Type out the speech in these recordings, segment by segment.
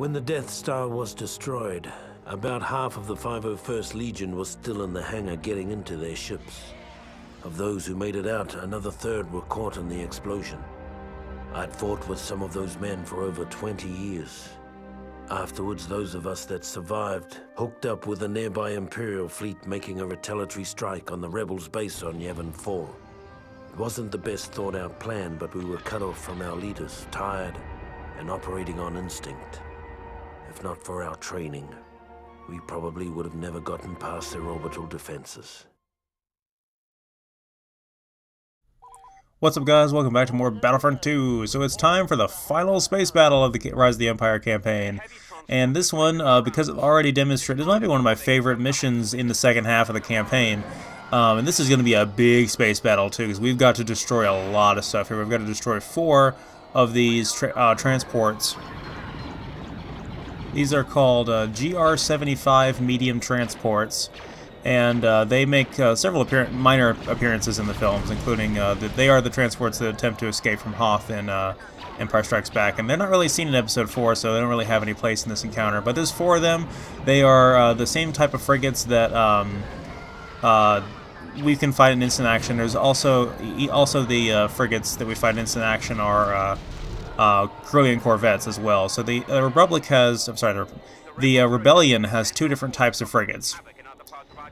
When the Death Star was destroyed, about half of the 501st Legion was still in the hangar getting into their ships. Of those who made it out, another third were caught in the explosion. I'd fought with some of those men for over 20 years. Afterwards, those of us that survived hooked up with a nearby Imperial fleet making a retaliatory strike on the Rebels' base on Yavin IV. It wasn't the best thought-out plan, but we were cut off from our leaders, tired, and operating on instinct. If not for our training, we probably would have never gotten past their orbital defenses. What's up, guys? Welcome back to more Battlefront 2. So it's time for the final space battle of the Rise of the Empire campaign. And this one, because it already demonstrated, this might be one of my favorite missions in the second half of the campaign. And this is going to be a big space battle too, because we've got to destroy a lot of stuff here. We've got to destroy 4 of these transports. These are called GR-75 medium transports. And they make several minor appearances in the films, including they are the transports that attempt to escape from Hoth in Empire Strikes Back. And they're not really seen in Episode 4, so they don't really have any place in this encounter. But there's 4 of them. They are the same type of frigates that we can fight in instant action. There's also the frigates that we fight in instant action are Corellian corvettes as well. So the Republic has, the Rebellion has 2 different types of frigates.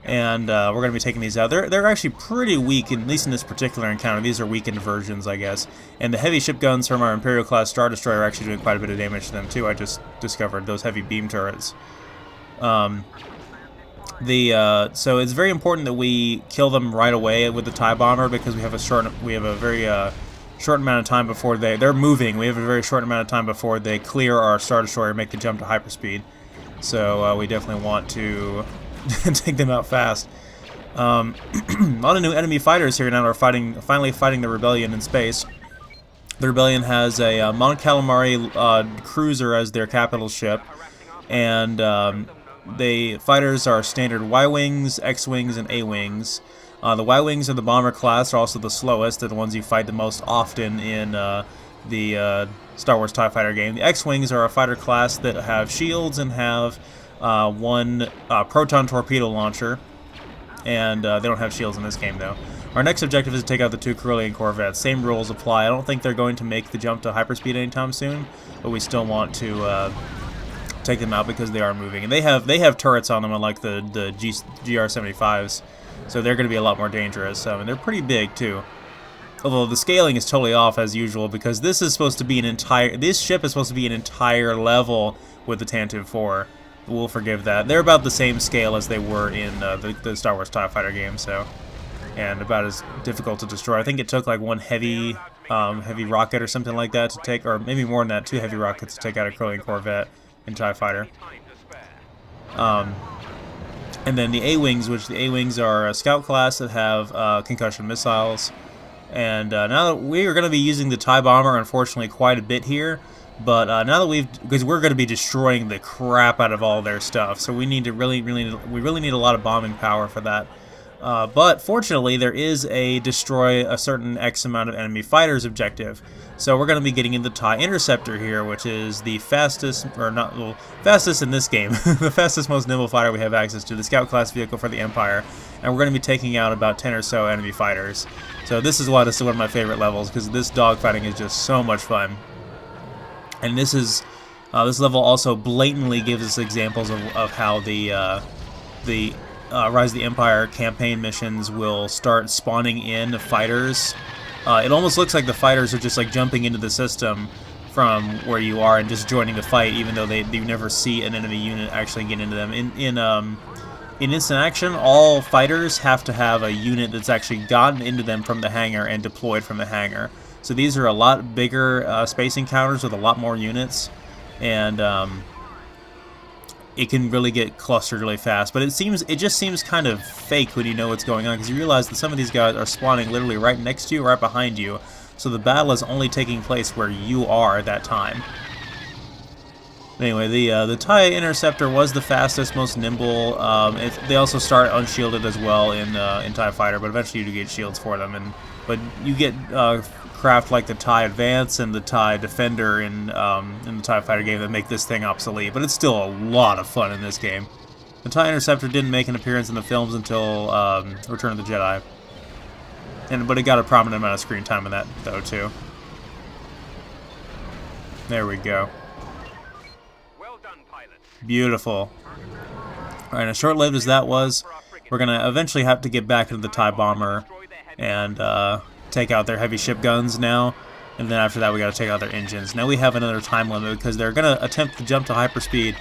And we're going to be taking these out. They're actually pretty weak, at least in this particular encounter. These are weakened versions, I guess. And the heavy ship guns from our Imperial-class Star Destroyer are actually doing quite a bit of damage to them, too. I just discovered those heavy beam turrets. So it's very important that we kill them right away with the TIE Bomber, because we have a very short amount of time before they're moving. We have a very short amount of time before they clear our Star Destroyer and make the jump to hyperspeed. So we definitely want to take them out fast. A lot of new enemy fighters here now are finally fighting the Rebellion in space. The Rebellion has a Mon Calamari cruiser as their capital ship, and the fighters are standard Y-Wings, X-Wings, and A-Wings. The Y-Wings are the bomber class, are also the slowest. They're the ones you fight the most often in the Star Wars TIE Fighter game. The X-Wings are a fighter class that have shields and have 1 proton torpedo launcher, and they don't have shields in this game though. Our next objective is to take out the 2 Corellian corvettes. Same rules apply. I don't think they're going to make the jump to hyperspeed anytime soon, but we still want to take them out because they are moving, and they have turrets on them, unlike the GR-75s, so they're going to be a lot more dangerous. And they're pretty big too. Although the scaling is totally off as usual, because this ship is supposed to be an entire level with the Tantive 4. We'll forgive that. They're about the same scale as they were in the Star Wars TIE Fighter game, and about as difficult to destroy. I think it took like 1 heavy rocket or something like that to take, or maybe more than that, 2 heavy rockets to take out a Corellian corvette in TIE Fighter. And then the A-Wings, which the A-Wings are a scout class that have concussion missiles. And now that we are going to be using the TIE Bomber, unfortunately, quite a bit here. But now that because we're going to be destroying the crap out of all their stuff, so we need to really need a lot of bombing power for that. But fortunately, there is a destroy a certain X amount of enemy fighters objective. So we're going to be getting into the TIE Interceptor here, which is the fastest, or not, well, fastest in this game, the fastest, most nimble fighter we have access to, the scout class vehicle for the Empire, and we're going to be taking out about 10 or so enemy fighters. So this is one of my favorite levels, because this dogfighting is just so much fun. And this level also blatantly gives us examples of how the Rise of the Empire campaign missions will start spawning in fighters. It almost looks like the fighters are just like jumping into the system from where you are and just joining the fight, even though you never see an enemy unit actually get into them. In instant action, all fighters have to have a unit that's actually gotten into them from the hangar and deployed from the hangar. So these are a lot bigger space encounters with a lot more units, and it can really get clustered really fast. But it just seems kind of fake when you know what's going on, because you realize that some of these guys are spawning literally right next to you, right behind you. So the battle is only taking place where you are at that time. Anyway, the TIE Interceptor was the fastest, most nimble. They also start unshielded as well in TIE Fighter, but eventually you do get shields for them, and But you get craft like the TIE Advance and the TIE Defender in the TIE Fighter game that make this thing obsolete, but it's still a lot of fun in this game. The TIE Interceptor didn't make an appearance in the films until Return of the Jedi, but it got a prominent amount of screen time in that, though, too. There we go. Well done, pilot. Beautiful. Alright, as short-lived as that was, we're going to eventually have to get back into the TIE Bomber and take out their heavy ship guns now, and then after that we got to take out their engines. Now we have another time limit because they're going to attempt to jump to hyperspeed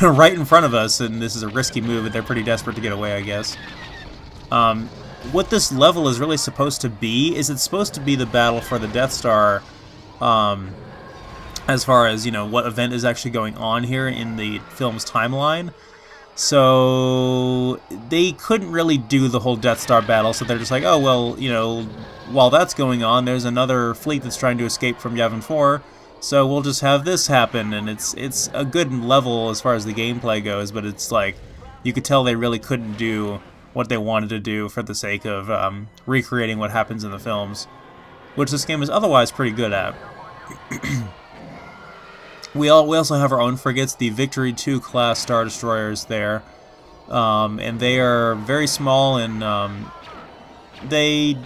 right in front of us, and this is a risky move, but they're pretty desperate to get away, I guess. What this level is really supposed to be is it's supposed to be the battle for the Death Star, as far as, you know, what event is actually going on here in the film's timeline. So they couldn't really do the whole Death Star battle, so they're just like, oh, well, you know, while that's going on, there's another fleet that's trying to escape from Yavin IV, so we'll just have this happen, and it's a good level as far as the gameplay goes, but it's like, you could tell they really couldn't do what they wanted to do for the sake of recreating what happens in the films, which this game is otherwise pretty good at. We also have our own frigates, the Victory II class Star Destroyers there, and they are very small, and they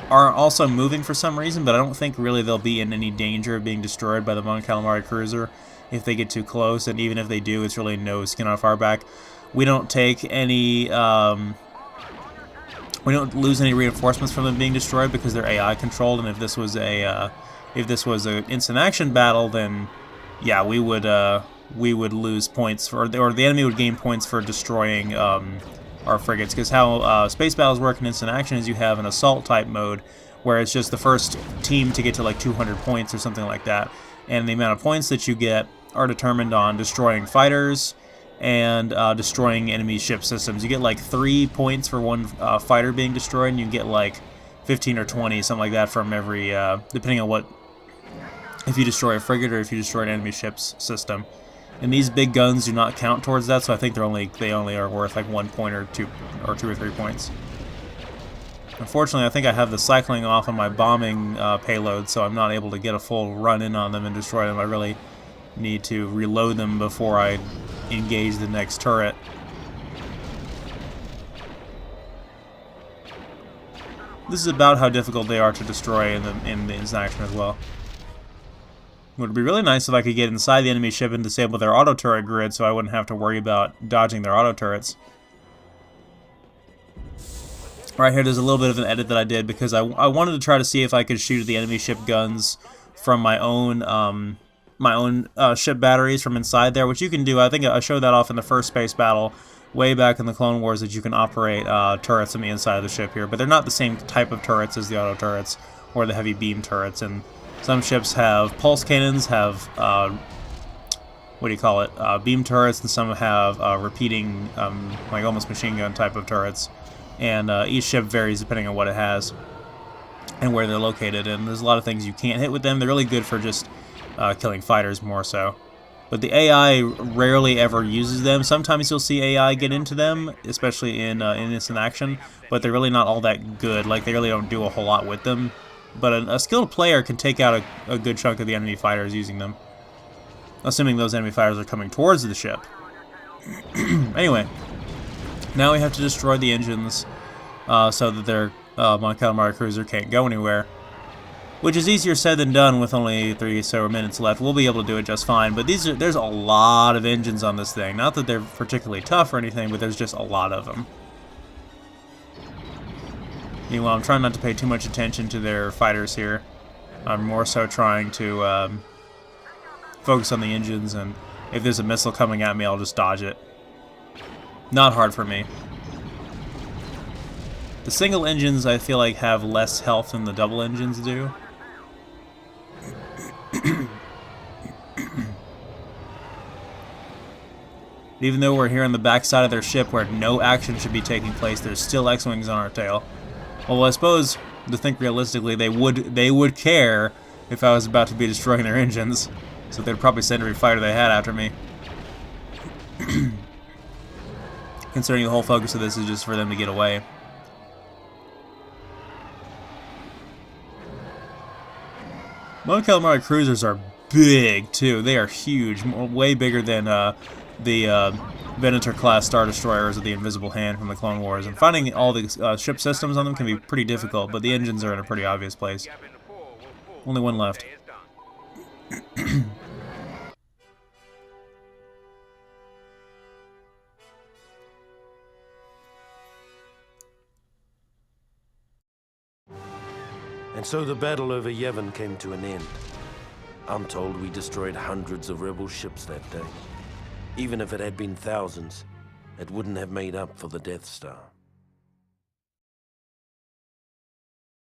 are also moving for some reason, but I don't think really they'll be in any danger of being destroyed by the Mon Calamari cruiser if they get too close, and even if they do, it's really no skin off our back. We don't take any, we don't lose any reinforcements from them being destroyed because they're AI controlled, and if this was an instant action battle, then yeah, we would lose points, or the enemy would gain points for destroying our frigates. Because how space battles work in instant action is you have an assault type mode where it's just the first team to get to like 200 points or something like that, and the amount of points that you get are determined on destroying fighters and destroying enemy ship systems. You get like 3 points for one fighter being destroyed, and you get like 15 or 20, something like that, from every depending on what, if you destroy a frigate or if you destroy an enemy ship's system. And these big guns do not count towards that, so I think they only are worth like 1 point or 2 or 3 points. Unfortunately, I think I have the cycling off on my bombing payload, so I'm not able to get a full run in on them and destroy them. I really need to reload them before I engage the next turret. This is about how difficult they are to destroy in the instant action as well. It would be really nice if I could get inside the enemy ship and disable their auto turret grid so I wouldn't have to worry about dodging their auto turrets. Right here, there's a little bit of an edit that I did because I wanted to try to see if I could shoot at the enemy ship guns from my own ship batteries from inside there, which you can do. I think I showed that off in the first space battle way back in the Clone Wars, that you can operate turrets on the inside of the ship here, but they're not the same type of turrets as the auto turrets or the heavy beam turrets. And some ships have pulse cannons, have beam turrets, and some have repeating, like almost machine gun type of turrets. And each ship varies depending on what it has and where they're located. And there's a lot of things you can't hit with them. They're really good for just killing fighters more so. But the AI rarely ever uses them. Sometimes you'll see AI get into them, especially in instant action, but they're really not all that good. Like, they really don't do a whole lot with them. But a skilled player can take out a good chunk of the enemy fighters using them, assuming those enemy fighters are coming towards the ship. Anyway, now we have to destroy the engines so that their Mon Calamari cruiser can't go anywhere, which is easier said than done with only 3 or so minutes left. We'll be able to do it just fine, but there's a lot of engines on this thing. Not that they're particularly tough or anything, but there's just a lot of them. Meanwhile, I'm trying not to pay too much attention to their fighters here. I'm more so trying to focus on the engines, and if there's a missile coming at me, I'll just dodge it. Not hard for me. The single engines, I feel like, have less health than the double engines do. Even though we're here on the backside of their ship where no action should be taking place, there's still X-Wings on our tail. Well, I suppose, to think realistically, they would care if I was about to be destroying their engines, so they'd probably send every fighter they had after me. Considering the whole focus of this is just for them to get away. Mon Calamari cruisers are big too. They are huge, way bigger than the Venator class Star Destroyers of the Invisible Hand from the Clone Wars. And finding all the ship systems on them can be pretty difficult, but the engines are in a pretty obvious place. Yavin IV will fall Only one when left. the day is done. And so the battle over Yavin came to an end. I'm told we destroyed hundreds of rebel ships that day. Even if it had been thousands, it wouldn't have made up for the Death Star.